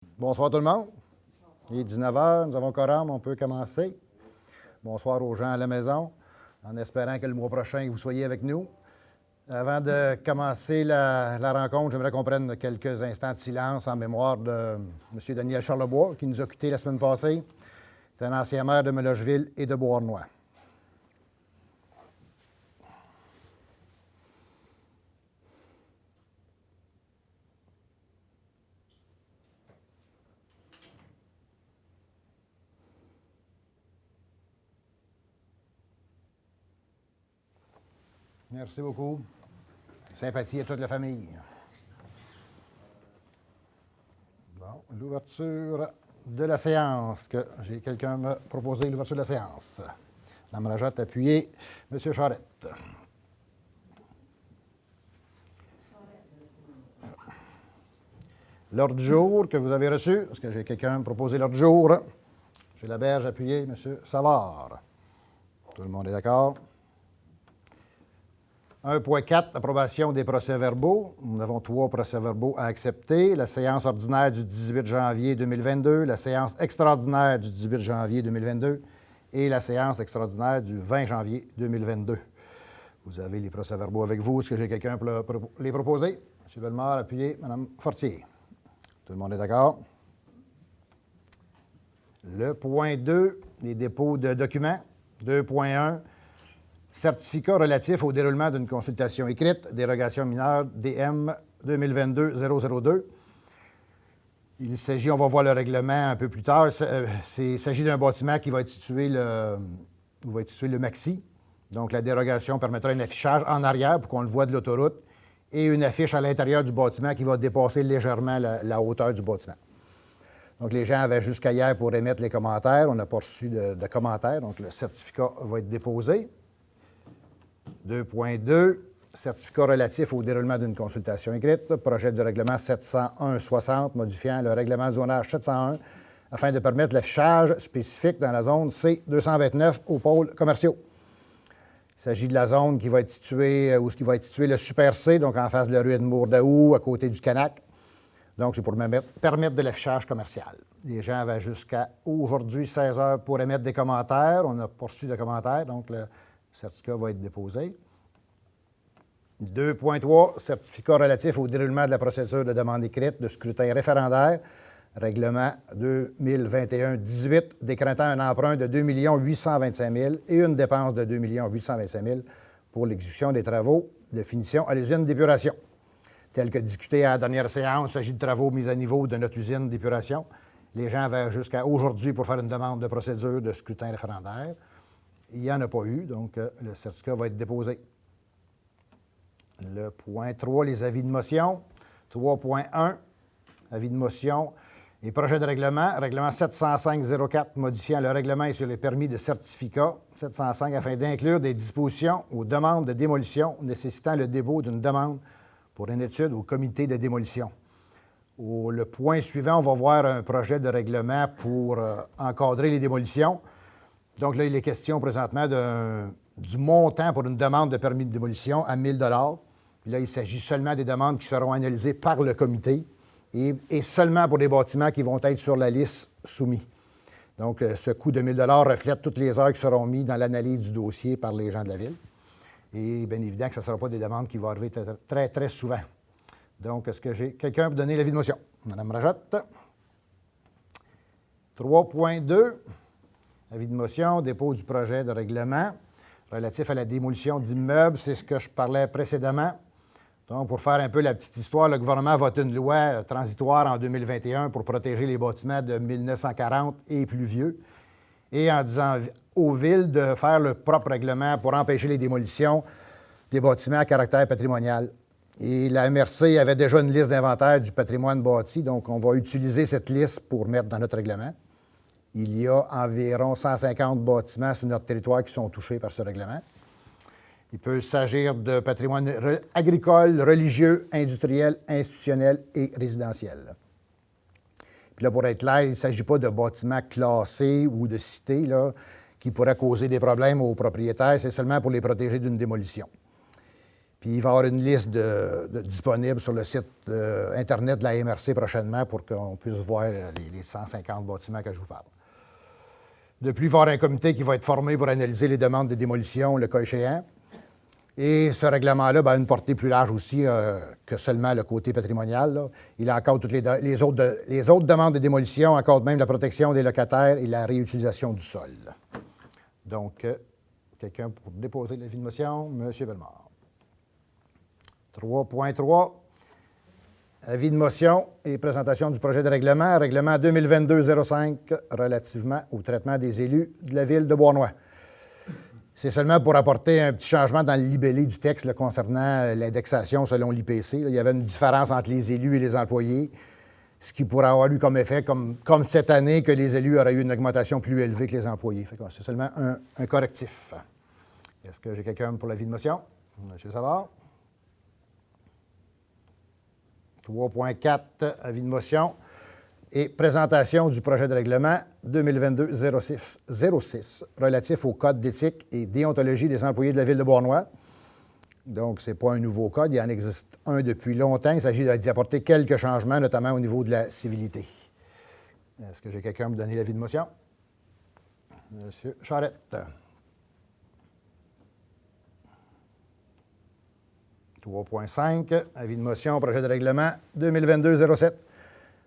Bonsoir tout le monde. Il est 19 h, nous avons quorum, on peut commencer. Bonsoir aux gens à la maison, en espérant que le mois prochain, vous soyez avec nous. Avant de commencer la rencontre, j'aimerais qu'on prenne quelques instants de silence en mémoire de M. Daniel Charlebois, qui nous a quittés la semaine passée. C'est un ancien maire de Melocheville et de Beauharnois. Merci beaucoup. Sympathie à toute la famille. Bon, l'ouverture de la séance. J'ai quelqu'un me proposer l'ouverture de la séance. Mme Rajotte, appuyez. M. Charette. L'ordre du jour que vous avez reçu. Est-ce que j'ai quelqu'un me proposer l'ordre du jour? M. Laberge, appuyez. M. Savard. Tout le monde est d'accord? 1.4, approbation des procès-verbaux. Nous avons 3 procès-verbaux à accepter. La séance ordinaire du 18 janvier 2022, la séance extraordinaire du 18 janvier 2022 et la séance extraordinaire du 20 janvier 2022. Vous avez les procès-verbaux avec vous. Est-ce que j'ai quelqu'un pour les proposer? M. Bellemare, appuyez. Mme Fortier. Tout le monde est d'accord? Le point 2, les dépôts de documents. 2.1, certificat relatif au déroulement d'une consultation écrite, dérogation mineure DM 2022-002. Il s'agit, on va voir le règlement un peu plus tard, il s'agit d'un bâtiment qui va être situé le Maxi. Donc, la dérogation permettra un affichage en arrière pour qu'on le voit de l'autoroute et une affiche à l'intérieur du bâtiment qui va dépasser légèrement la hauteur du bâtiment. Donc, les gens avaient jusqu'à hier pour émettre les commentaires. On n'a pas reçu de commentaires, donc le certificat va être déposé. 2.2, certificat relatif au déroulement d'une consultation écrite, projet du règlement 701-60 modifiant le règlement de zonage 701 afin de permettre l'affichage spécifique dans la zone C229 aux pôles commerciaux. Il s'agit de la zone qui va être située, où va être situé le Super C, donc en face de la rue Edmour-Daou, à côté du Canac. Donc, c'est pour permettre de l'affichage commercial. Les gens avaient jusqu'à aujourd'hui 16 h pour émettre des commentaires. On n'a pas reçu de commentaires, donc le certificat va être déposé. 2.3, certificat relatif au déroulement de la procédure de demande écrite de scrutin référendaire, règlement 2021-18, décrétant un emprunt de 2 825 000 et une dépense de 2 825 000 pour l'exécution des travaux de finition à l'usine d'épuration. Tel que discuté à la dernière séance, il s'agit de travaux mis à niveau de notre usine d'épuration. Les gens avaient jusqu'à aujourd'hui pour faire une demande de procédure de scrutin référendaire. Il n'y en a pas eu, donc le certificat va être déposé. Le point 3, les avis de motion. 3.1, avis de motion et projet de règlement. Règlement 705-04 modifiant le règlement sur les permis de certificat 705 afin d'inclure des dispositions aux demandes de démolition nécessitant le dépôt d'une demande pour une étude au comité de démolition. Le point suivant, on va voir un projet de règlement pour encadrer les démolitions. Donc là, il est question présentement du montant pour une demande de permis de démolition à 1 000 $. Puis là, il s'agit seulement des demandes qui seront analysées par le comité et seulement pour des bâtiments qui vont être sur la liste soumis. Donc, ce coût de 1 000 $ reflète toutes les heures qui seront mises dans l'analyse du dossier par les gens de la Ville. Et bien évident que ce ne sera pas des demandes qui vont arriver très, très souvent. Donc, est-ce que j'ai quelqu'un pour donner l'avis de motion? Mme Rajotte. 3.2, avis de motion, dépôt du projet de règlement relatif à la démolition d'immeubles. C'est ce que je parlais précédemment. Donc, pour faire un peu la petite histoire, le gouvernement a voté une loi transitoire en 2021 pour protéger les bâtiments de 1940 et plus vieux, et en disant aux villes de faire le propre règlement pour empêcher les démolitions des bâtiments à caractère patrimonial. Et la MRC avait déjà une liste d'inventaire du patrimoine bâti, donc on va utiliser cette liste pour mettre dans notre règlement. Il y a environ 150 bâtiments sur notre territoire qui sont touchés par ce règlement. Il peut s'agir de patrimoine agricole, religieux, industriel, institutionnel et résidentiel. Puis là, pour être clair, il ne s'agit pas de bâtiments classés ou de cités là, qui pourraient causer des problèmes aux propriétaires. C'est seulement pour les protéger d'une démolition. Puis il va y avoir une liste disponible sur le site Internet de la MRC prochainement pour qu'on puisse voir les 150 bâtiments que je vous parle. De plus, il va y avoir un comité qui va être formé pour analyser les demandes de démolition, le cas échéant. Et ce règlement-là a une portée plus large aussi que seulement le côté patrimonial, là. Il encadre toutes les autres demandes de démolition, encadre même la protection des locataires et la réutilisation du sol. Donc, quelqu'un pour déposer l'avis de motion? M. Bellemare. 3.3. Avis de motion et présentation du projet de règlement. Règlement 2022-05 relativement au traitement des élus de la ville de Beauharnois. C'est seulement pour apporter un petit changement dans le libellé du texte là, concernant l'indexation selon l'IPC. Il y avait une différence entre les élus et les employés, ce qui pourrait avoir eu comme effet, comme cette année, que les élus auraient eu une augmentation plus élevée que les employés. C'est seulement un correctif. Est-ce que j'ai quelqu'un pour l'avis de motion? M. Savard. 3.4, avis de motion et présentation du projet de règlement 2022-06 relatif au code d'éthique et déontologie des employés de la ville de Beauharnois. Donc, ce n'est pas un nouveau code, il en existe un depuis longtemps. Il s'agit d'y apporter quelques changements, notamment au niveau de la civilité. Est-ce que j'ai quelqu'un pour me donner l'avis de motion? M. Charette. 3.5, avis de motion, projet de règlement 2022-07,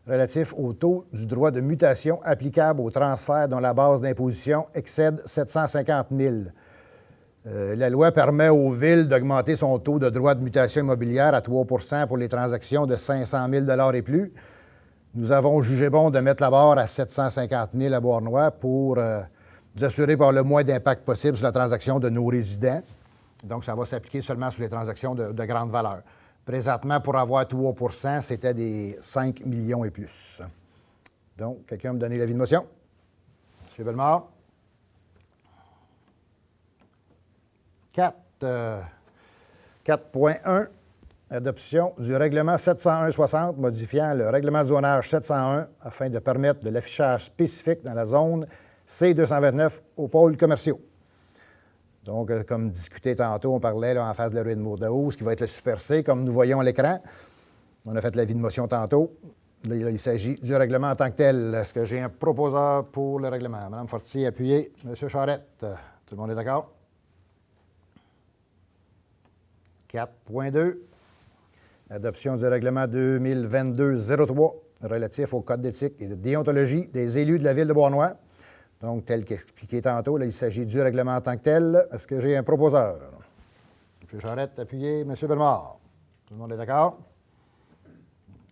relatif au taux du droit de mutation applicable au transfert dont la base d'imposition excède 750 000. La loi permet aux villes d'augmenter son taux de droit de mutation immobilière à 3 pour les transactions de 500 000 et plus. Nous avons jugé bon de mettre la barre à 750 000 à Beauharnois pour nous assurer par le moins d'impact possible sur la transaction de nos résidents. Donc, ça va s'appliquer seulement sur les transactions de grande valeur. Présentement, pour avoir 3 c'était des 5 millions et plus. Donc, quelqu'un me donner l'avis de motion? M. Bellemare. 4.1, adoption du règlement 701-60 modifiant le règlement de zonage 701 afin de permettre de l'affichage spécifique dans la zone C229 aux pôles commerciaux. Donc, comme discuté tantôt, on parlait là, en face de la rue de Mourdaou, ce qui va être le Super C, comme nous voyons à l'écran. On a fait l'avis de motion tantôt. Là, il s'agit du règlement en tant que tel. Est-ce que j'ai un proposeur pour le règlement? Mme Fortier, appuyez. M. Charette, tout le monde est d'accord? 4.2, adoption du règlement 2022-03 relatif au code d'éthique et de déontologie des élus de la ville de Beauharnois. Donc, tel qu'expliqué tantôt, là, il s'agit du règlement en tant que tel. Est-ce que j'ai un proposeur? M. Charette, appuyez. M. Bellemare. Tout le monde est d'accord?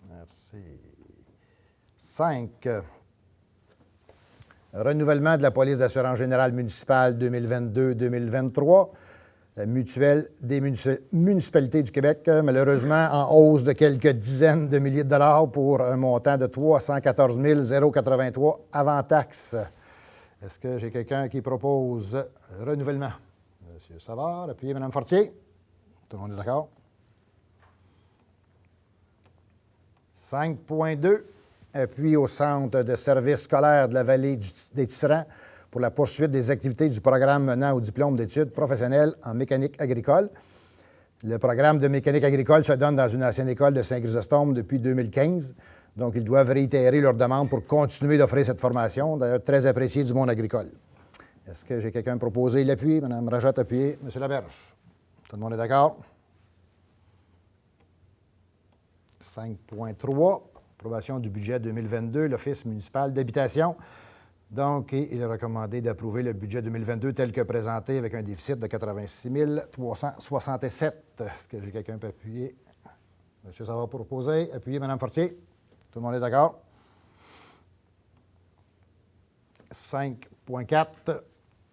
Merci. 5. Renouvellement de la police d'assurance générale municipale 2022-2023. La mutuelle des municipalités du Québec, malheureusement en hausse de quelques dizaines de milliers de dollars pour un montant de 314 083 avant taxe. Est-ce que j'ai quelqu'un qui propose renouvellement? M. Savard, appuyez Mme Fortier. Tout le monde est d'accord? 5.2, appui au centre de services scolaires de la vallée des Tisserands pour la poursuite des activités du programme menant au diplôme d'études professionnelles en mécanique agricole. Le programme de mécanique agricole se donne dans une ancienne école de Saint-Chrysostome depuis 2015. Donc, ils doivent réitérer leur demande pour continuer d'offrir cette formation, d'ailleurs très appréciée du monde agricole. Est-ce que j'ai quelqu'un proposé l'appui? Mme Rajotte, appuyez. M. Laberge. Tout le monde est d'accord? 5.3, approbation du budget 2022, l'Office municipal d'habitation. Donc, il est recommandé d'approuver le budget 2022 tel que présenté avec un déficit de 86 367. Est-ce que j'ai quelqu'un pour appuyer? Monsieur Savard proposer. Appuyez, Mme Fortier. Tout le monde est d'accord? 5.4.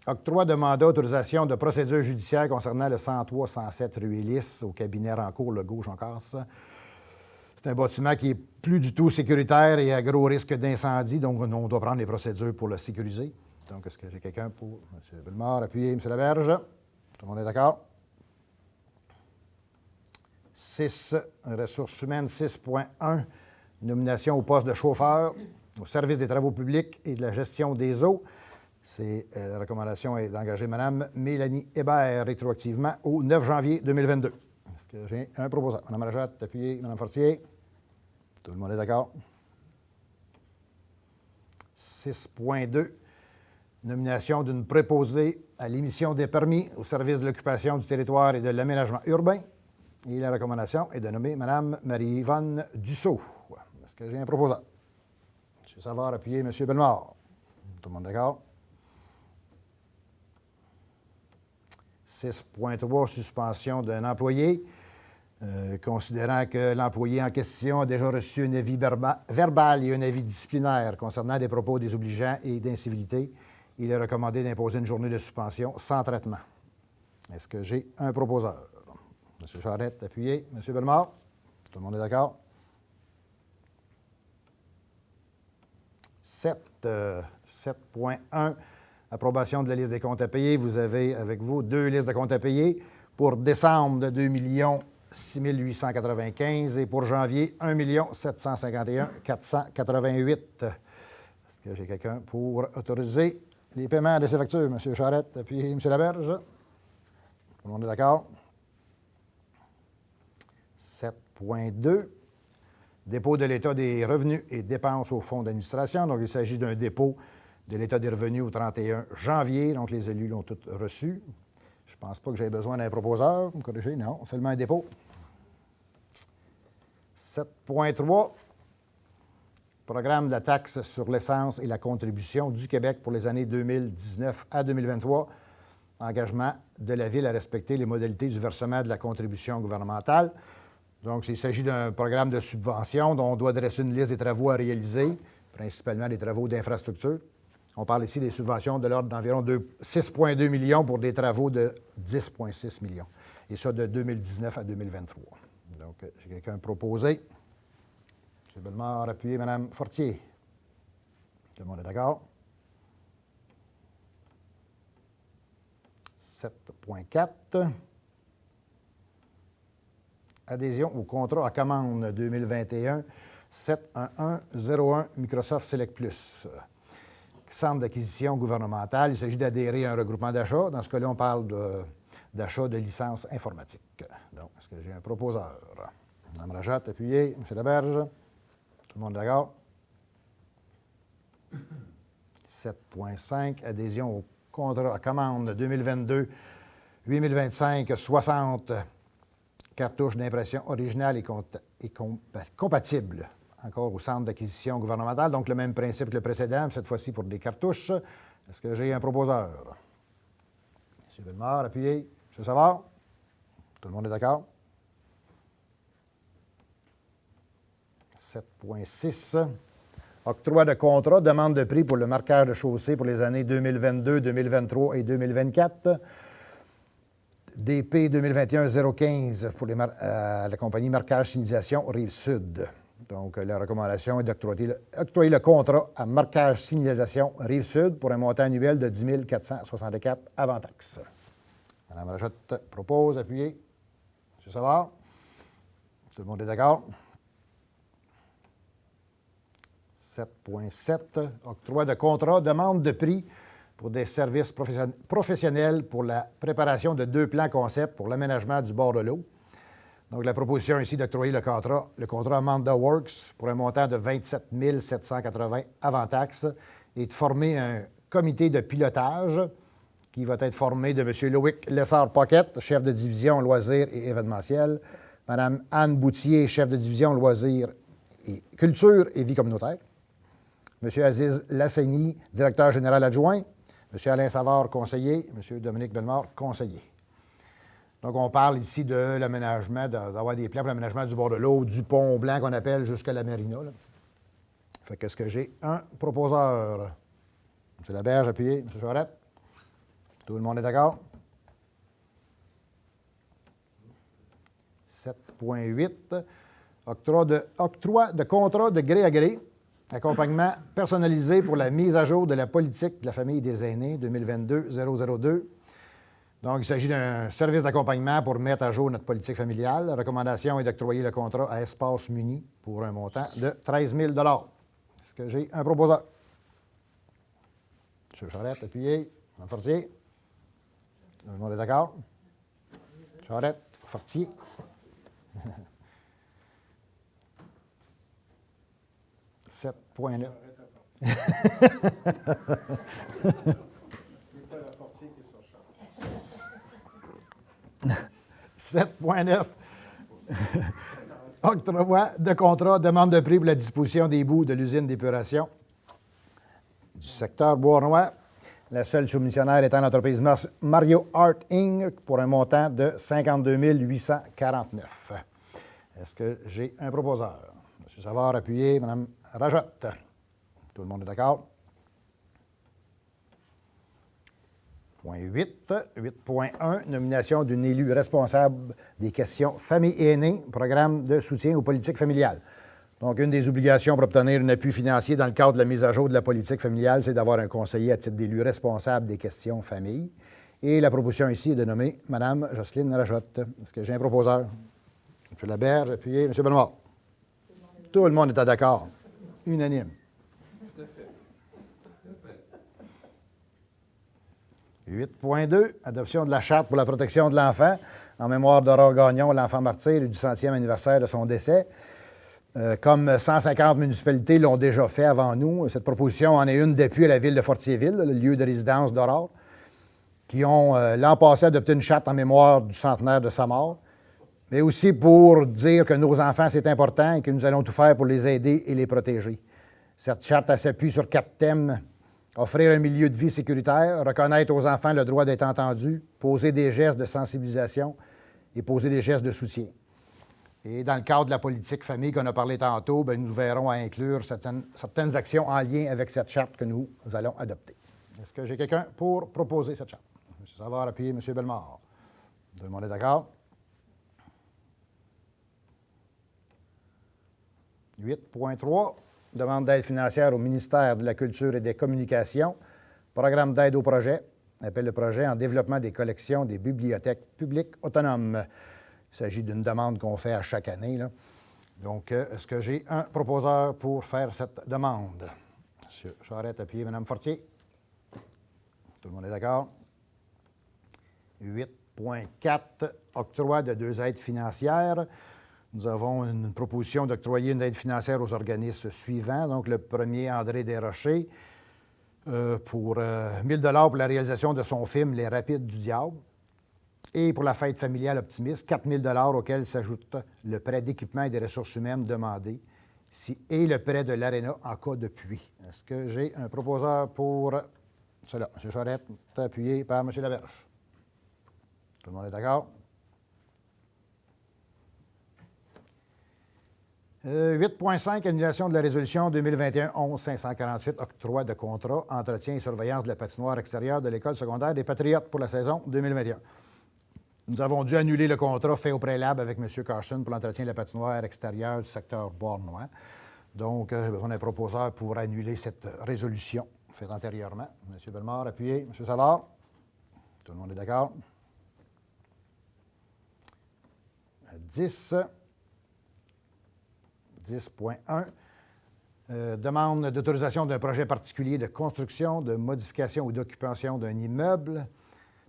Octroi de mandat d'autorisation de procédure judiciaire concernant le 103-107 rue Élis au cabinet Rancourt, le Gauche-en-Casse. C'est un bâtiment qui est plus du tout sécuritaire et à gros risque d'incendie, donc on doit prendre les procédures pour le sécuriser. Donc, est-ce que j'ai quelqu'un pour M. Bellemare? Appuyez, M. Laberge. Tout le monde est d'accord? 6. Ressources humaines 6.1. Nomination au poste de chauffeur au service des travaux publics et de la gestion des eaux. La recommandation est d'engager Mme Mélanie Hébert rétroactivement au 9 janvier 2022. Est-ce Est-ce que j'ai un proposant? Mme Rajette, appuyez. Mme Fortier. Tout le monde est d'accord? 6.2. Nomination d'une préposée à l'émission des permis au service de l'occupation du territoire et de l'aménagement urbain. Et la recommandation est de nommer Mme Marie-Yvonne Dussault. Est-ce que j'ai un proposant? M. Savard, appuyez. M. Bellemare. Tout le monde d'accord? 6.3, suspension d'un employé. Considérant que l'employé en question a déjà reçu un avis verbal et un avis disciplinaire concernant des propos désobligeants et d'incivilité, il est recommandé d'imposer une journée de suspension sans traitement. Est-ce que j'ai un proposeur? M. Charette, appuyé. M. Bellemare? Tout le monde est d'accord? 7.1, approbation de la liste des comptes à payer. Vous avez avec vous 2 listes de comptes à payer pour décembre de 2 6 895 et pour janvier, 1 751 488. Est-ce que j'ai quelqu'un pour autoriser les paiements de ces factures? M. Charette, appuyez. M. Laberge? Tout le monde est d'accord? 7.2. Dépôt de l'état des revenus et dépenses au fonds d'administration. Donc, il s'agit d'un dépôt de l'état des revenus au 31 janvier. Donc, les élus l'ont tous reçu. Je ne pense pas que j'ai besoin d'un proposeur. Vous me corrigez? Non, seulement un dépôt. 7.3. Programme de la taxe sur l'essence et la contribution du Québec pour les années 2019 à 2023. Engagement de la Ville à respecter les modalités du versement de la contribution gouvernementale. Donc, il s'agit d'un programme de subvention dont on doit dresser une liste des travaux à réaliser, principalement des travaux d'infrastructure. On parle ici des subventions de l'ordre d'environ 6,2 millions pour des travaux de 10,6 millions. Et ça, de 2019 à 2023. Donc, j'ai quelqu'un proposé. M. Bellemare, appuyé. Mme Fortier. Tout le monde est d'accord? 7.4. Adhésion au contrat à commande 2021 71101 Microsoft Select Plus. Centre d'acquisition gouvernementale. Il s'agit d'adhérer à un regroupement d'achat. Dans ce cas-là, on parle d'achat de licences informatiques. Donc, est-ce que j'ai un proposeur? Mme Rajette, appuyé. M. Laberge. Tout le monde est d'accord? 7.5. Adhésion au contrat à commande 2022 8025 60 cartouches d'impression originale et compatible, encore au centre d'acquisition gouvernementale. Donc, le même principe que le précédent, cette fois-ci pour des cartouches. Est-ce que j'ai un proposeur? M. Bellemare, appuyé. M. Savard? Tout le monde est d'accord? 7.6. Octroi de contrat, demande de prix pour le marquage de chaussée pour les années 2022, 2023 et 2024. DP 2021-015 pour la compagnie Marquage Signalisation Rive-Sud. Donc, la recommandation est d'octroyer le contrat à Marquage Signalisation Rive-Sud pour un montant annuel de 10 464 avant taxe. Mme Rajette propose, appuyé. M. Savard? Tout le monde est d'accord? 7.7. Octroi de contrat, demande de prix pour des services professionnels pour la préparation de 2 plans concept pour l'aménagement du bord de l'eau. Donc, la proposition ici d'octroyer le contrat Manda Works pour un montant de 27 780 avant taxe et de former un comité de pilotage qui va être formé de M. Loïc Lessard-Paquette, chef de division loisirs et événementiel, Mme Anne Boutier, chef de division loisirs et culture et vie communautaire, M. Aziz Lasseni, directeur général adjoint, M. Alain Savard, conseiller, M. Dominique Bellemare, conseiller. Donc, on parle ici de l'aménagement, d'avoir des plans pour l'aménagement du bord de l'eau, du pont blanc qu'on appelle jusqu'à la marina. Là. Fait qu'est-ce que j'ai? Un proposeur. M. Laberge, appuyé. M. Charette. Tout le monde est d'accord? 7.8. Octroi de contrat de gré à gré. Accompagnement personnalisé pour la mise à jour de la politique de la famille des aînés 2022-002. Donc, il s'agit d'un service d'accompagnement pour mettre à jour notre politique familiale. La recommandation est d'octroyer le contrat à Espace Muni pour un montant de 13 000 Est-ce que j'ai un proposeur? M. Charette, appuyé. Mme Fortier. Tout le monde est d'accord? Charette, Fortier. 7,9. « 7,9. Octroi de contrat, demande de prix pour la disposition des boues de l'usine d'épuration du secteur Bois-Noir. La seule soumissionnaire étant l'entreprise Mario Art Inc. pour un montant de 52 849. Est-ce que j'ai un proposeur? M. Savard, appuyé. Mme Rajotte. Tout le monde est d'accord? Point 8. 8.1. Nomination d'une élue responsable des questions famille et aînés, programme de soutien aux politiques familiales. Donc, une des obligations pour obtenir un appui financier dans le cadre de la mise à jour de la politique familiale, c'est d'avoir un conseiller à titre d'élu responsable des questions famille. Et la proposition ici est de nommer Mme Jocelyne Rajotte. Est-ce que j'ai un proposeur? M. Laberge, appuyé. M. Benoît. Tout le monde est d'accord. Unanime. Tout à fait. 8.2, adoption de la Charte pour la protection de l'enfant, en mémoire d'Aurore Gagnon, l'enfant martyr, et du 100e anniversaire de son décès. Comme 150 municipalités l'ont déjà fait avant nous, cette proposition en est une d'appui à la ville de Fortierville, le lieu de résidence d'Aurore, qui ont l'an passé adopté une charte en mémoire du centenaire de sa mort, mais aussi pour dire que nos enfants, c'est important et que nous allons tout faire pour les aider et les protéger. Cette charte s'appuie sur 4 thèmes. Offrir un milieu de vie sécuritaire, reconnaître aux enfants le droit d'être entendus, poser des gestes de sensibilisation et poser des gestes de soutien. Et dans le cadre de la politique famille qu'on a parlé tantôt, bien, nous verrons à inclure certaines actions en lien avec cette charte que nous allons adopter. Est-ce que j'ai quelqu'un pour proposer cette charte? M. Savard, appuyé. M. Bellemare. Tout le monde est d'accord? 8.3. Demande d'aide financière au ministère de la Culture et des Communications. Programme d'aide au projet. Appelle le projet en développement des collections des bibliothèques publiques autonomes. Il s'agit d'une demande qu'on fait à chaque année, là. Donc, est-ce que j'ai un proposeur pour faire cette demande? M. Charette, appuyé. Mme Fortier. Tout le monde est d'accord? 8.4. Octroi de 2 aides financières. Nous avons une proposition d'octroyer une aide financière aux organismes suivants. Donc, le premier, André Desrochers, pour 1 000 $ pour la réalisation de son film Les Rapides du Diable. Et pour la fête familiale optimiste, 4 000 $ auxquels s'ajoute le prêt d'équipement et des ressources humaines demandé et le prêt de l'ARENA en cas de pluie. Est-ce que j'ai un proposeur pour cela? M. Charette, appuyé par M. Laberge. Tout le monde est d'accord? 8.5, annulation de la résolution 2021-11-548, octroi de contrat, entretien et surveillance de la patinoire extérieure de l'École secondaire des Patriotes pour la saison 2021. Nous avons dû annuler le contrat fait au préalable avec M. Carson pour l'entretien de la patinoire extérieure du secteur Bois-Noir. Donc, j'ai besoin d'un proposeur pour annuler cette résolution faite antérieurement. M. Bellemare, appuyé. M. Savard. Tout le monde est d'accord? 10. 10.1, demande d'autorisation d'un projet particulier de construction, de modification ou d'occupation d'un immeuble.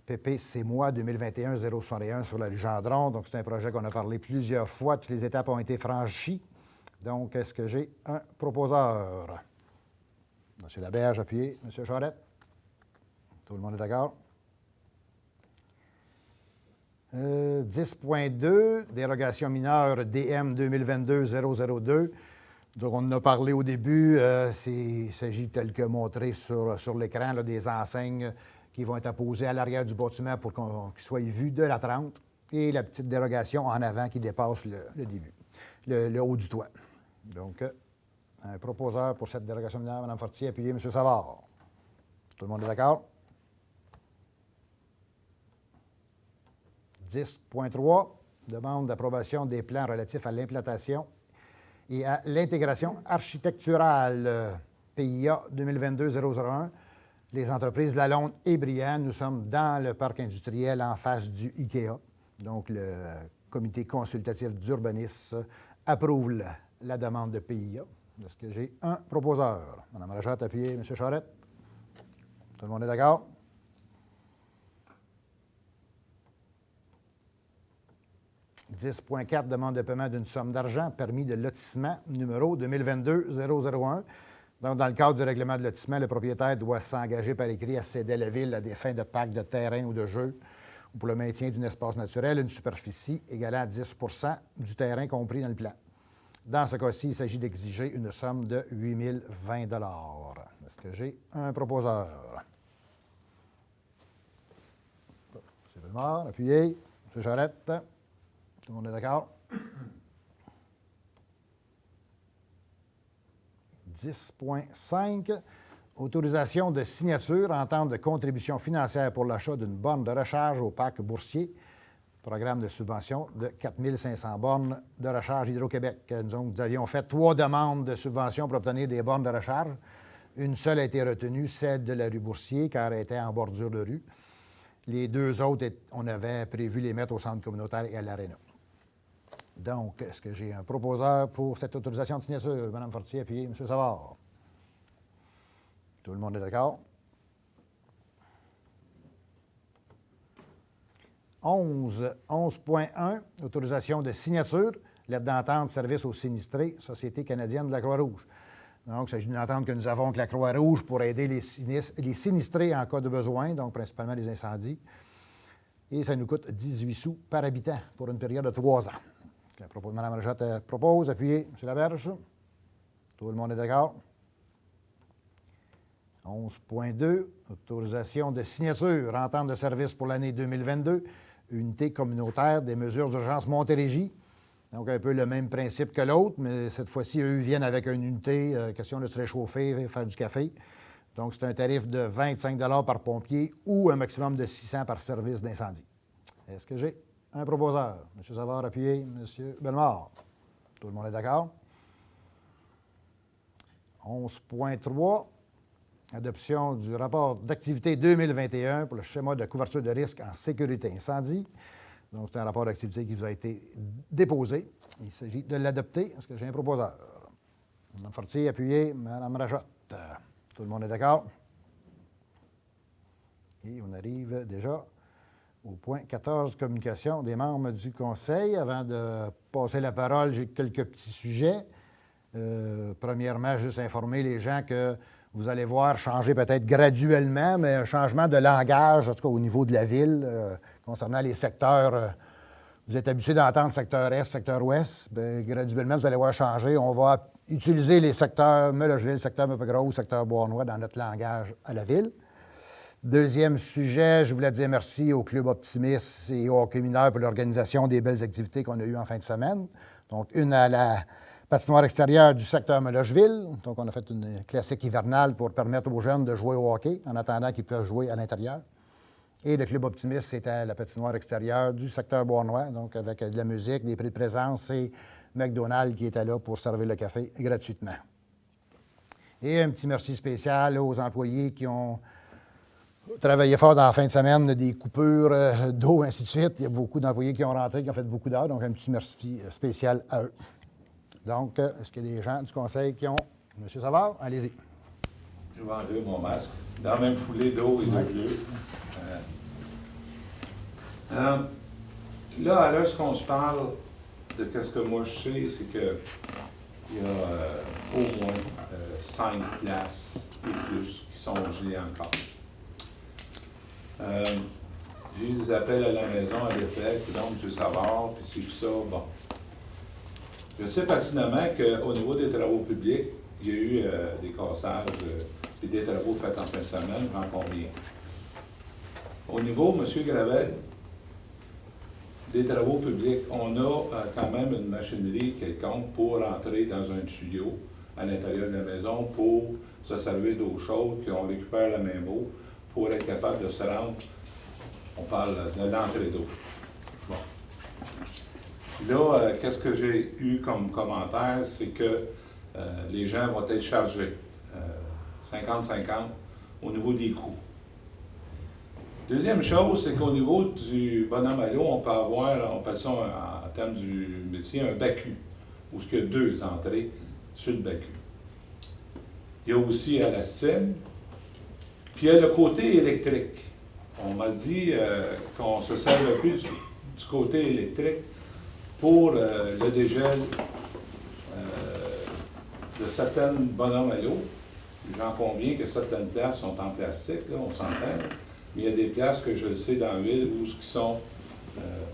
PP, c'est moi, 2021-061 sur la rue Gendron. Donc, c'est un projet qu'on a parlé plusieurs fois. Toutes les étapes ont été franchies. Donc, est-ce que j'ai un proposeur? M. Laberge, appuyé. M. Charette. Tout le monde est d'accord? 10.2, dérogation mineure DM 2022-002. Donc, on en a parlé au début. Il s'agit, tel que montré sur l'écran, là, des enseignes qui vont être apposées à l'arrière du bâtiment pour qu'ils soient vus de la 30. Et la petite dérogation en avant qui dépasse le début, le haut du toit. Donc, un proposeur pour cette dérogation mineure, Mme Fortier, appuyé M. Savard. Tout le monde est d'accord? 10.3, demande d'approbation des plans relatifs à l'implantation et à l'intégration architecturale PIA 2022-001. Les entreprises Lalonde et Briand, nous sommes dans le parc industriel en face du IKEA. Donc, le comité consultatif d'urbanisme approuve la demande de PIA. Est-ce que j'ai un proposeur? Mme Rajotte, appuyé. M. Charette. Tout le monde est d'accord? 10.4, demande de paiement d'une somme d'argent, permis de lotissement, numéro 2022-001. Donc, dans le cadre du règlement de lotissement, le propriétaire doit s'engager par écrit à céder à la Ville à des fins de parc de terrain ou de jeu ou pour le maintien d'un espace naturel, une superficie égalant à 10 du terrain compris dans le plan. Dans ce cas-ci, il s'agit d'exiger une somme de 8 020 $. Est-ce que j'ai un proposeur? M. Bellemare, appuyez. M. Charette. Tout le monde est d'accord? 10.5. Autorisation de signature, entente de contribution financière pour l'achat d'une borne de recharge au parc boursier. Programme de subvention de 4 500 bornes de recharge Hydro-Québec. Nous avions fait 3 demandes de subvention pour obtenir des bornes de recharge. Une seule a été retenue, celle de la rue Boursier, car elle était en bordure de rue. Les 2 autres, on avait prévu les mettre au centre communautaire et à l'aréna. Donc, est-ce que j'ai un proposeur pour cette autorisation de signature? Mme Fortier, appuyez. M. Savard. Tout le monde est d'accord? 11.1, autorisation de signature, lettre d'entente, service aux sinistrés, Société canadienne de la Croix-Rouge. Donc, il s'agit d'une entente que nous avons avec la Croix-Rouge pour aider les sinistrés en cas de besoin, donc principalement les incendies. Et ça nous coûte 18 sous par habitant pour une période de 3 ans. Mme Rajette propose, appuyez. M. Laberge. Tout le monde est d'accord? 11.2, autorisation de signature, entente de service pour l'année 2022, unité communautaire des mesures d'urgence Montérégie. Donc, un peu le même principe que l'autre, mais cette fois-ci, eux viennent avec une unité, question de se réchauffer, faire du café. Donc, c'est un tarif de 25 $ par pompier ou un maximum de 600 par service d'incendie. Est-ce que j'ai un proposeur? M. Savard, appuyé. M. Bellemare. Tout le monde est d'accord? 11.3. Adoption du rapport d'activité 2021 pour le schéma de couverture de risque en sécurité incendie. Donc, c'est un rapport d'activité qui vous a été déposé. Il s'agit de l'adopter. Est-ce que j'ai un proposeur? Mme Fortier, appuyé. Mme Rajette. Tout le monde est d'accord? Et on arrive déjà au point 14, communication des membres du Conseil. Avant de passer la parole, j'ai quelques petits sujets. Premièrement, juste informer les gens que vous allez voir changer peut-être graduellement, mais un changement de langage, en tout cas au niveau de la ville, concernant les secteurs. Vous êtes habitués d'entendre secteur Est, secteur Ouest. Bien, graduellement, vous allez voir changer. On va utiliser les secteurs Melocheville, secteur Mapegros, secteur Bois-Noir dans notre langage à la ville. Deuxième sujet, je voulais dire merci au Club Optimisme et au hockey mineur pour l'organisation des belles activités qu'on a eues en fin de semaine. Donc, une à la patinoire extérieure du secteur Melocheville. Donc, on a fait une classique hivernale pour permettre aux jeunes de jouer au hockey en attendant qu'ils peuvent jouer à l'intérieur. Et le Club Optimiste, c'était la patinoire extérieure du secteur Bois-Noir, donc avec de la musique, des prix de présence et McDonald's qui était là pour servir le café gratuitement. Et un petit merci spécial aux employés qui ont travaillé fort dans la fin de semaine, des coupures d'eau, ainsi de suite. Il y a beaucoup d'employés qui ont rentré, qui ont fait beaucoup d'heures, donc un petit merci spécial à eux. Donc, est-ce qu'il y a des gens du Conseil qui ont... M. Savard, allez-y. Je vais enlever mon masque. Dans la même foulée d'eau et de bleu. Là, à l'heure, ce qu'on se parle de ce que moi je sais, c'est qu'il y a au moins 5 places et plus qui sont gelées encore. J'ai eu des appels à la maison à l'effet, puis donc, M. Savard, puis c'est tout ça, bon. Je sais pertinemment qu'au niveau des travaux publics, il y a eu des cassages et des travaux faits en fin de semaine, j'en conviens. Au niveau, M. Gravel, des travaux publics, on a quand même une machinerie quelconque pour entrer dans un tuyau à l'intérieur de la maison pour se servir d'eau chaude, qu'on récupère la même eau, pour être capable de se rendre, on parle de l'entrée d'eau. Bon. Là, qu'est-ce que j'ai eu comme commentaire, c'est que les gens vont être chargés 50-50 au niveau des coûts. Deuxième chose, c'est qu'au niveau du bonhomme à l'eau, on peut avoir, on appelle ça en termes du métier, un BACU, où il y a 2 entrées sur le BACU. Il y a aussi à la STIM, puis il y a le côté électrique. On m'a dit qu'on se sert plus du côté électrique pour le dégel de certaines bonhommes à l'eau. J'en conviens que certaines places sont en plastique, là, on s'entend, mais il y a des places que je le sais dans la ville où qui sont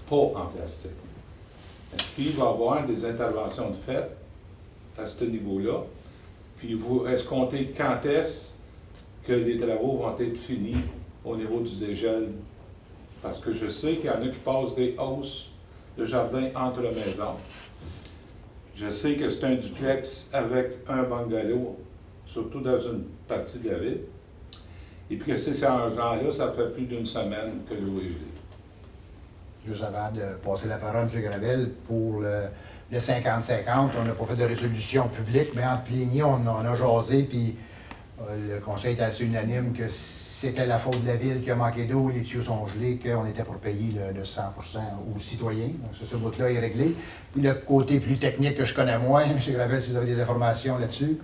pas en plastique. Est-ce qu'il va y avoir des interventions de fait à ce niveau-là? Puis vous escomptez quand est-ce que les travaux vont être finis au niveau du dégel? Parce que je sais qu'il y en a qui passent des hausses de jardin entre maisons. Je sais que c'est un duplex avec un bungalow, surtout dans une partie de la ville. Et puis que c'est ce genre-là, ça fait plus d'une semaine que l'eau est gelée. Juste avant de passer la parole à M. Gravel, pour le 50-50, on n'a pas fait de résolution publique, mais entre pléniers, on a jasé, puis le conseil était assez unanime que c'était la faute de la ville qui a manqué d'eau, les tuyaux sont gelés, qu'on était pour payer le 100% aux citoyens. Donc, ce bout-là est réglé. Puis le côté plus technique que je connais moins, M. Gravel, si vous avez des informations là-dessus.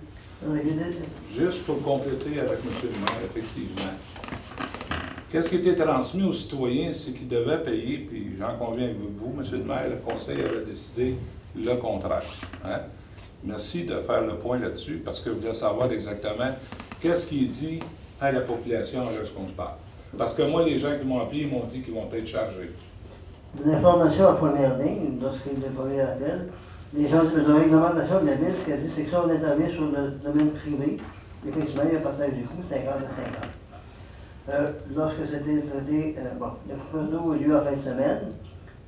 Juste pour compléter avec M. le maire, effectivement. Qu'est-ce qui était transmis aux citoyens, c'est qu'ils devaient payer, puis j'en conviens avec vous, M. le maire, le conseil avait décidé le contraire. Hein? Merci de faire le point là-dessus, parce que je voulais savoir exactement qu'est-ce qui est dit à la population lorsqu'on se parle. Parce que moi, les gens qui m'ont appelé, ils m'ont dit qu'ils vont être chargés. L'information à première ligne, lorsqu'il me premier appel, les gens disent, mais la réglementation de la ville, ce qu'elle dit, c'est que si on intervient sur le domaine privé, effectivement, il y a un partage du coût, 50 à 50. Lorsque c'était traité, le coupure d'eau a eu lieu en fin de semaine,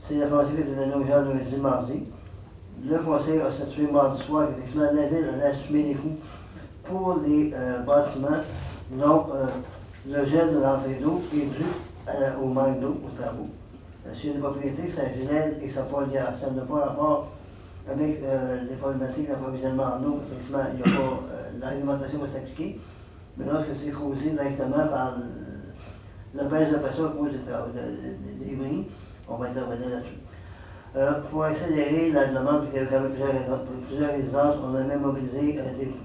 c'est l'information qui était donnée aux gens lundi, mardi. Le conseil a statué mardi soir qu'effectivement, la ville a assumé les coûts pour les bâtiments. Donc, le gel de l'entrée d'eau est dû au manque d'eau, aux travaux. S'il y a une propriété, ça gèle et ça n'a pas rapport avec les problématiques d'approvisionnement en eau. Effectivement, il n'y a pas, l'alimentation va s'appliquer, mais lorsque c'est causé directement par la baisse de pression à cause des bris, on va intervenir là-dessus. Pour accélérer la demande, il y a quand même plusieurs résidences, on a même mobilisé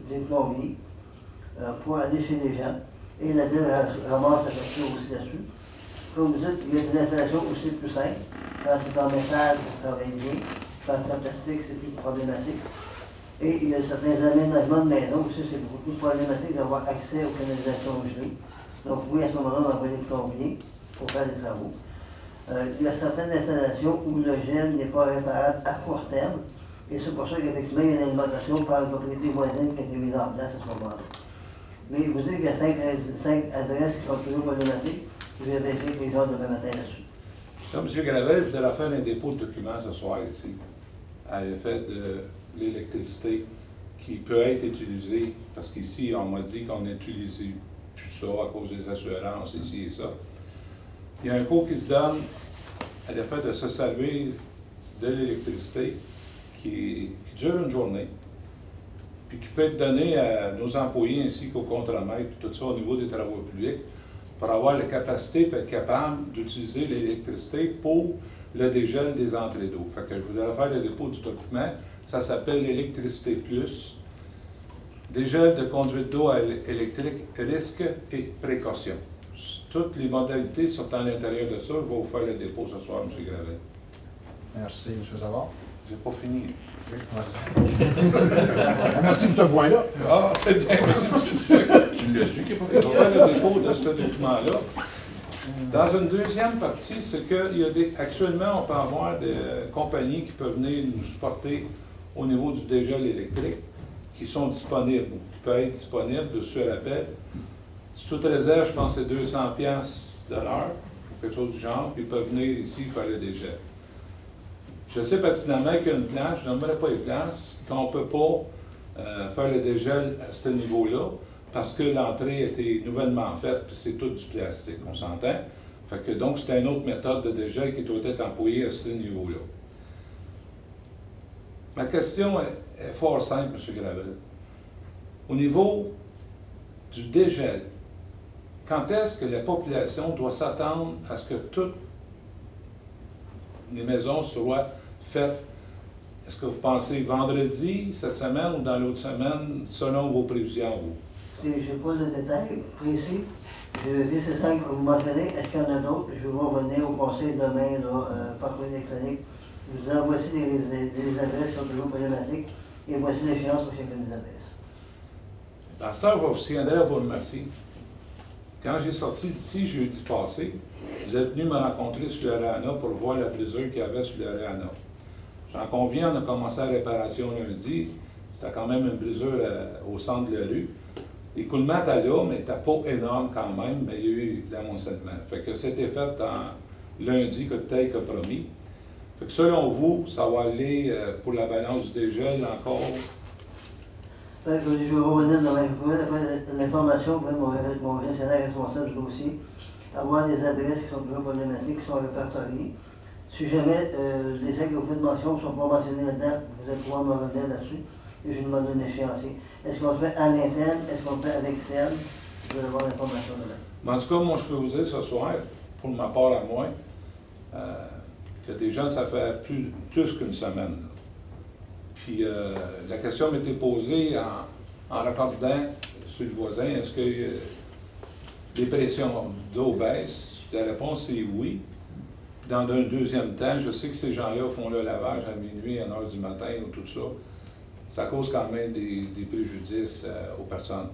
des plombiers pour aller chez les gens, et la ville ramasse la facture aussi là-dessus. Comme vous dites, il y a des installations aussi plus simples. Quand c'est en métal, ça travaille bien. Quand c'est en plastique, c'est plus problématique. Et il y a certains aménagements de maison aussi, c'est beaucoup plus problématique d'avoir accès aux canalisations gelées. Donc oui, à ce moment-là, on envoie des plombiers pour faire des travaux. Il y a certaines installations où le gel n'est pas réparable à court terme, et c'est pour ça qu'effectivement, il y a une alimentation par une propriété voisine qui a été mise en place à ce moment-là. Mais vous dites qu'il y a 5 adresses qui sont toujours problématiques. Je vais vérifier avec les gens demain matin là-dessus. Là, M. Gravel, je voudrais faire un dépôt de documents ce soir ici, à l'effet de l'électricité qui peut être utilisée, parce qu'ici, on m'a dit qu'on n'utilise plus ça à cause des assurances, ici et ça. Il y a un cours qui se donne à l'effet de se servir de l'électricité qui dure une journée, puis qui peut être donné à nos employés ainsi qu'aux contremaîtres, puis tout ça au niveau des travaux publics, pour avoir la capacité, pour être capable d'utiliser l'électricité pour le dégel des entrées d'eau. Fait que je voudrais faire le dépôt du document. Ça s'appelle l'électricité plus. Dégel de conduite d'eau électrique, risque et précaution. Toutes les modalités sont à l'intérieur de ça. Je vais vous faire le dépôt ce soir, M. Gravel. Merci, M. Savard. J'ai pas fini. Merci pour ce point-là. Ah, c'est bien, tu l'as su qu'il n'est pas fait. On va faire le dépôt de ce document-là. Dans une deuxième partie, c'est qu'actuellement, on peut avoir des compagnies qui peuvent venir nous supporter au niveau du dégel électrique, qui sont disponibles, qui peuvent être disponibles dessus à l'appel. Si toute réserve, je pense que c'est 200$ de l'heure, ou quelque chose du genre, puis ils peuvent venir ici faire le dégel. Je sais pertinemment qu'il y a une place, je n'aimerais pas les places, qu'on ne peut pas faire le dégel à ce niveau-là, parce que l'entrée a été nouvellement faite, puis c'est tout du plastique, on s'entend. Fait que donc, c'est une autre méthode de dégel qui doit être employée à ce niveau-là. Ma question est fort simple, M. Gravel. Au niveau du dégel, quand est-ce que la population doit s'attendre à ce que toutes les maisons soient faites? Est-ce que vous pensez vendredi, cette semaine, ou dans l'autre semaine, selon vos prévisions, vous? Je n'ai pas de détails précis. Je vais dire ces 5 que vous mentionnez. Est-ce qu'il y en a d'autres? Je vais revenir au conseil demain par courrier électronique. Je vous envoie voici des adresses qui sont toujours problématiques et voici l'échéance pour chacune des adresses. Dans ce temps, je vous tiendrai à vous remercier. Quand j'ai sorti d'ici jeudi passé, vous êtes venu me rencontrer sur l'Arena pour voir la brisure qu'il y avait sur l'Arena. J'en conviens, on a commencé la réparation lundi. C'était quand même une brisure au centre de la rue. L'écoulement était là, mais n'était pas énorme quand même, mais il y a eu de l'amoncellement. Fait que c'était fait lundi, tel que promis. Fait que selon vous, ça va aller pour la balance du dégel encore? Je vais revenir dans l'information pour mon gestionnaire responsable du dossier, avoir des adresses qui sont toujours problématiques, qui sont répertoriées. Si jamais les sacs que vous faites mention ne sont pas mentionnés là-dedans, vous allez pouvoir me revenir là-dessus et je vous demande un échéancier. Est-ce qu'on le fait à l'interne? Est-ce qu'on le fait à l'externe? Je vais avoir l'information demain. En tout cas, moi, je peux vous dire ce soir, pour ma part à moi, que déjà, ça fait plus qu'une semaine. Là. Puis la question m'était posée en raccordant sur le voisin, est-ce que les pressions d'eau baissent? La réponse est oui. Dans un deuxième temps, je sais que ces gens-là font le lavage à minuit, à 1h du matin ou tout ça. Ça cause quand même des préjudices aux personnes.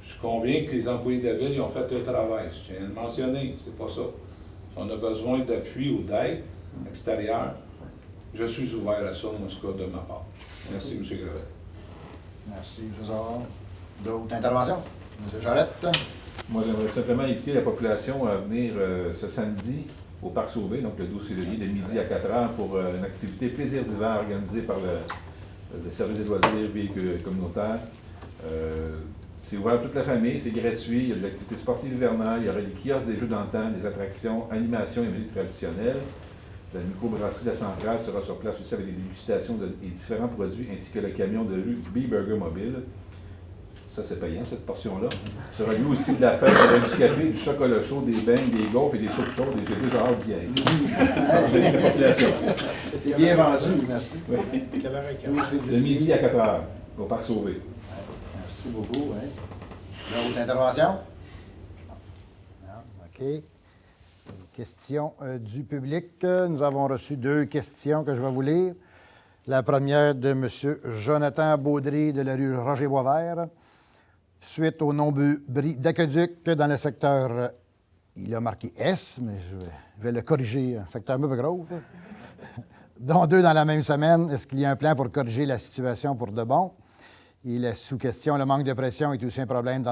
Je conviens que les employés de la ville ils ont fait le travail. Je tiens à le mentionner, c'est pas ça. Si on a besoin d'appui ou d'aide extérieure, je suis ouvert à ça, en tout cas, de ma part. Merci, M. Grevet. Merci, M. Savard. D'autres interventions? M. Charette? Moi, j'aimerais simplement inviter la population à venir ce samedi au Parc Sauvé, donc le 12 février, de midi à 4 heures, pour une activité plaisir d'hiver organisée par le service des loisirs véhicules communautaires. C'est ouvert à toute la famille, c'est gratuit, il y a de l'activité sportive hivernale, il y aura des kiosques, des jeux d'antan, des attractions, animations et musique traditionnelle. La microbrasserie de la Centrale sera sur place aussi avec des dégustations et différents produits, ainsi que le camion de rue B-Burger Mobile. Ça, c'est payant, cette portion-là. Sera lieu aussi de la fête, avec du café, du chocolat chaud, des beignes, des gaufres et des soupes chaudes, et j'ai déjà hâte d'y aller. C'est bien vendu, merci. Oui. De midi à 4 heures, au Parc Sauvé. Merci beaucoup. Hein. D'autres interventions? Non, OK. Questions du public. Nous avons reçu 2 questions que je vais vous lire. La première de M. Jonathan Baudry de la rue Roger-Boisvert. Suite au nombreux bris d'aqueduc dans le secteur, il a marqué S, mais je vais le corriger, secteur Maple-Grove, dont 2 dans la même semaine. Est-ce qu'il y a un plan pour corriger la situation pour de bon? Il est sous question, le manque de pression est aussi un problème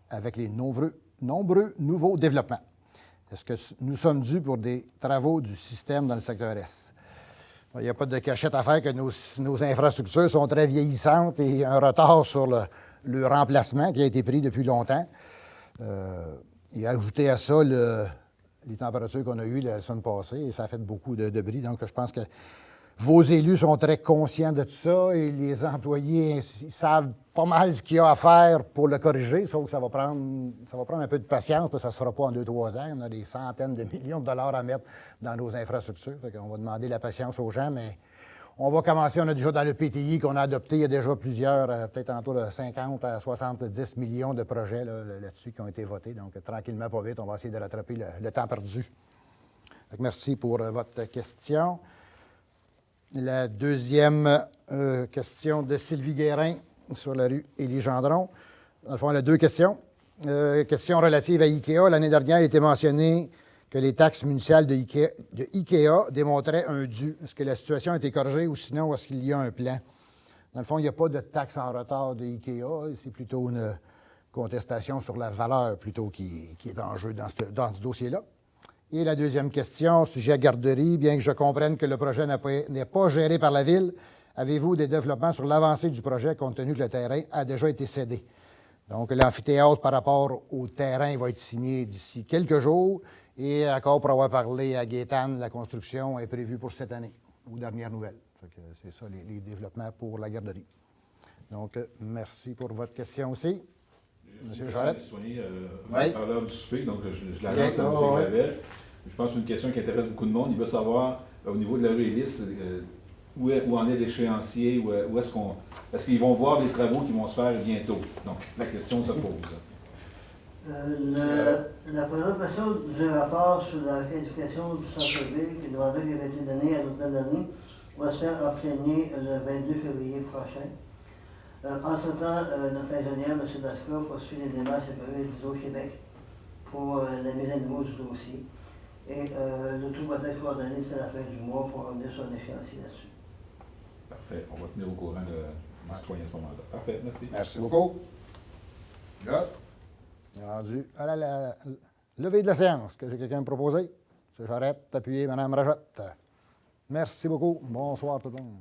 avec les nombreux nouveaux développements. Est-ce que nous sommes dus pour des travaux du système dans le secteur S? Il n'y a pas de cachette à faire que nos infrastructures sont très vieillissantes et un retard sur le remplacement qui a été pris depuis longtemps. Et ajouter à ça les températures qu'on a eues la semaine passée, et ça a fait beaucoup de bris. Donc, je pense que vos élus sont très conscients de tout ça et les employés ils savent pas mal ce qu'il y a à faire pour le corriger, sauf que ça va prendre un peu de patience, parce que ça ne se fera pas en 2-3 ans. On a des centaines de millions de dollars à mettre dans nos infrastructures. Fait qu'on va demander la patience aux gens, mais on va commencer. On a déjà dans le PTI qu'on a adopté, il y a déjà plusieurs, peut-être autour de 50 à 70 millions de projets là-dessus qui ont été votés. Donc, tranquillement, pas vite, on va essayer de rattraper le temps perdu. Fait que merci pour votre question. La deuxième question de Sylvie Guérin sur la rue Élie-Gendron. Dans le fond, elle a 2 questions. Question relative à IKEA. L'année dernière, il était mentionné que les taxes municipales de IKEA démontraient un dû. Est-ce que la situation a été corrigée ou sinon, est-ce qu'il y a un plan? Dans le fond, il n'y a pas de taxe en retard de IKEA. C'est plutôt une contestation sur la valeur plutôt qui est en jeu dans ce dossier-là. Et la deuxième question, sujet garderie, bien que je comprenne que le projet n'est pas géré par la Ville, avez-vous des développements sur l'avancée du projet compte tenu que le terrain a déjà été cédé? Donc, l'amphithéâtre par rapport au terrain va être signé d'ici quelques jours. Et encore pour avoir parlé à Gaétane, la construction est prévue pour cette année, aux dernières nouvelles. C'est ça les développements pour la garderie. Donc, merci pour votre question aussi. Monsieur Charette. Par l'heure du souper, donc je la lance à M. Gravel. Je pense que c'est une question qui intéresse beaucoup de monde. Il veut savoir, au niveau de la rue Élis, où en est l'échéancier, est-ce qu'ils vont voir des travaux qui vont se faire bientôt? Donc, la question se pose. La présentation du rapport sur la qualification du centre-ville, qui demandait qu'il avait été donné à l'automne dernier, va se faire en plénier le 22 février prochain. Entre-temps, notre ingénieur, M. Lasca, poursuit les démarches avec l'ISO Québec pour la mise à niveau du dossier. Et le tout va être coordonné d'ici la fin du mois pour revenir sur un échéancier là-dessus. Parfait. On va tenir au courant le citoyen à ce moment-là. Parfait, merci. Merci beaucoup. Good. On est rendu à la levée de la séance. Que j'ai quelqu'un à me proposer? M. Charette, appuyé, Mme Rajotte. Merci beaucoup. Bonsoir tout le monde.